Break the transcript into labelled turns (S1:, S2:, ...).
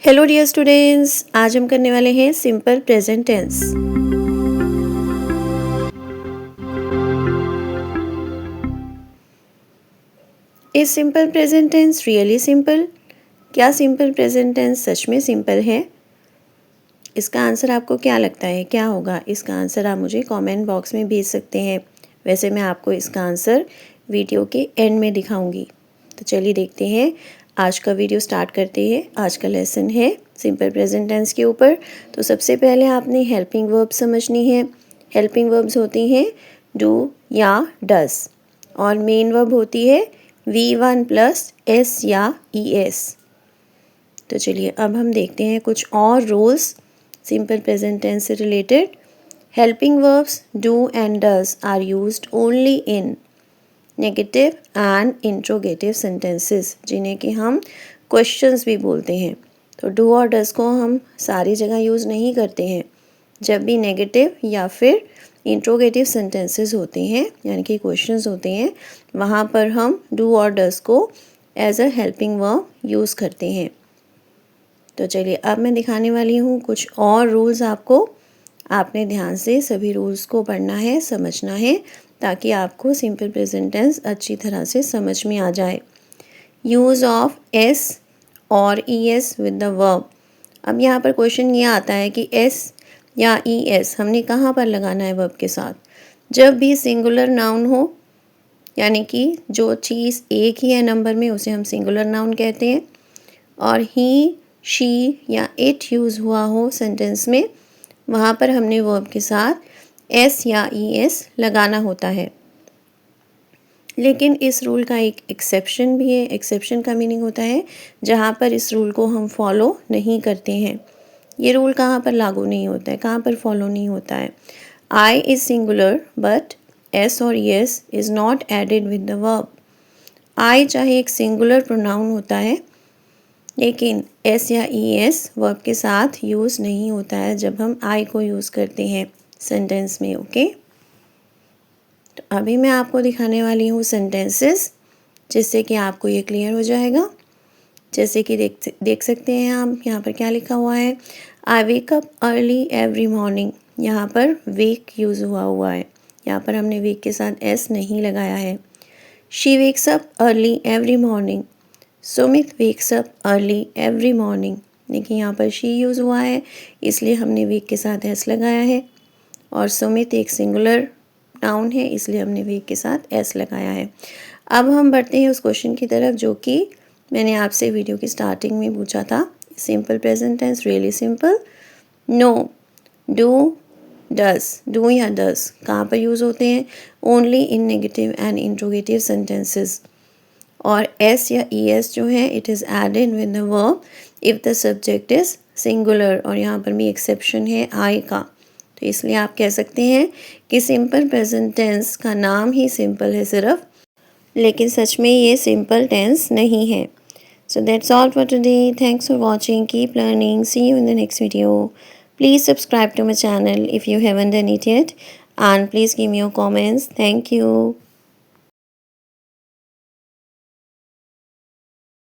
S1: Hello dear students, आज हम करने वाले हैं simple present tense. Is simple present tense really simple? क्या सिंपल प्रेजेंट टेंस सच में सिंपल है? इसका आंसर आपको क्या लगता है, क्या होगा? इसका आंसर आप मुझे कमेंट बॉक्स में भेज सकते हैं। वैसे मैं आपको इसका आंसर वीडियो के एंड में दिखाऊंगी। तो चलिए देखते हैं, आज का वीडियो स्टार्ट करते हैं। आज का लेसन है सिंपल प्रेजेंट टेंस के ऊपर। तो सबसे पहले आपने हेल्पिंग वर्ब समझनी है। हेल्पिंग वर्ब्स होती हैं डू या डस, और मेन वर्ब होती है V1 प्लस एस या ES। तो चलिए अब हम देखते हैं कुछ और रूल्स सिंपल प्रेजेंट टेंस से related. Helping verbs do and does are used only in negative and interrogative sentences, जिन्हें कि हम क्वेश्चंस भी बोलते हैं। तो डू और डस को हम सारी जगह यूज़ नहीं करते हैं। जब भी नेगेटिव या फिर इंट्रोगेटिव सेंटेंसेस होते हैं, यानी कि क्वेश्चंस होते हैं, वहाँ पर हम डू और डस को as a helping verb use करते हैं। तो चलिए अब मैं दिखाने वाली हूँ कुछ और रूल्स आपको। आपने ध्यान से सभी रूल्स को पढ़ना है, समझना है, ताकि आपको सिंपल प्रेजेंट टेंस अच्छी तरह से समझ में आ जाए। यूज़ ऑफ एस और ES विद द वर्ब। अब यहाँ पर क्वेश्चन ये आता है कि S या ES हमने कहाँ पर लगाना है वर्ब के साथ? जब भी सिंगुलर नाउन हो, यानी कि जो चीज़ एक ही है नंबर में, उसे हम सिंगुलर नाउन कहते हैं, और ही, शी या इट यूज़ हुआ हो सेंटेंस में, वहाँ पर हमने वर्ब के साथ S या ES लगाना होता है। लेकिन इस रूल का एक एक्सेप्शन भी है। एक्सेप्शन का मीनिंग होता है जहाँ पर इस रूल को हम फॉलो नहीं करते हैं। ये रूल कहाँ पर लागू नहीं होता है, कहाँ पर फॉलो नहीं होता है? I is singular but S और ES is not added with the verb. I चाहे एक सिंगुलर प्रोनाउन होता है, लेकिन S या ES वर्ब के साथ यूज़ नहीं होता है जब हम आई को यूज़ करते हैं सेंटेंस में। ओके, तो अभी मैं आपको दिखाने वाली हूँ सेंटेंसेस, जिससे कि आपको ये क्लियर हो जाएगा। जैसे कि देख सकते हैं आप, यहाँ पर क्या लिखा हुआ है? I wake up early every morning. यहाँ पर वेक यूज़ हुआ है, यहाँ पर हमने वेक के साथ S नहीं लगाया है। She wakes up early every morning. Sumit wakes up early every morning. देखिए यहाँ पर शी यूज़ हुआ है, इसलिए हमने वेक के साथ S लगाया है। और सुमित एक सिंगुलर नाउन है, इसलिए हमने वेक के साथ S लगाया है। अब हम बढ़ते हैं उस क्वेश्चन की तरफ जो कि मैंने आपसे वीडियो की स्टार्टिंग में पूछा था। Simple present tense really simple? No, do, does. Do या डस कहाँ पर यूज़ होते हैं? Only in negative and interrogative sentences. और S या ES जो है, it is added with the verb if the subject is singular. और यहाँ पर भी एक्सेप्शन है आई का। तो इसलिए आप कह सकते हैं कि सिंपल प्रेजेंट टेंस का नाम ही सिंपल है सिर्फ, लेकिन सच में ये सिंपल टेंस नहीं है। So that's all for today. Thanks for watching. Keep learning. See you in the next video. Please subscribe to my channel if you haven't done it yet. And please give me your comments. Thank you.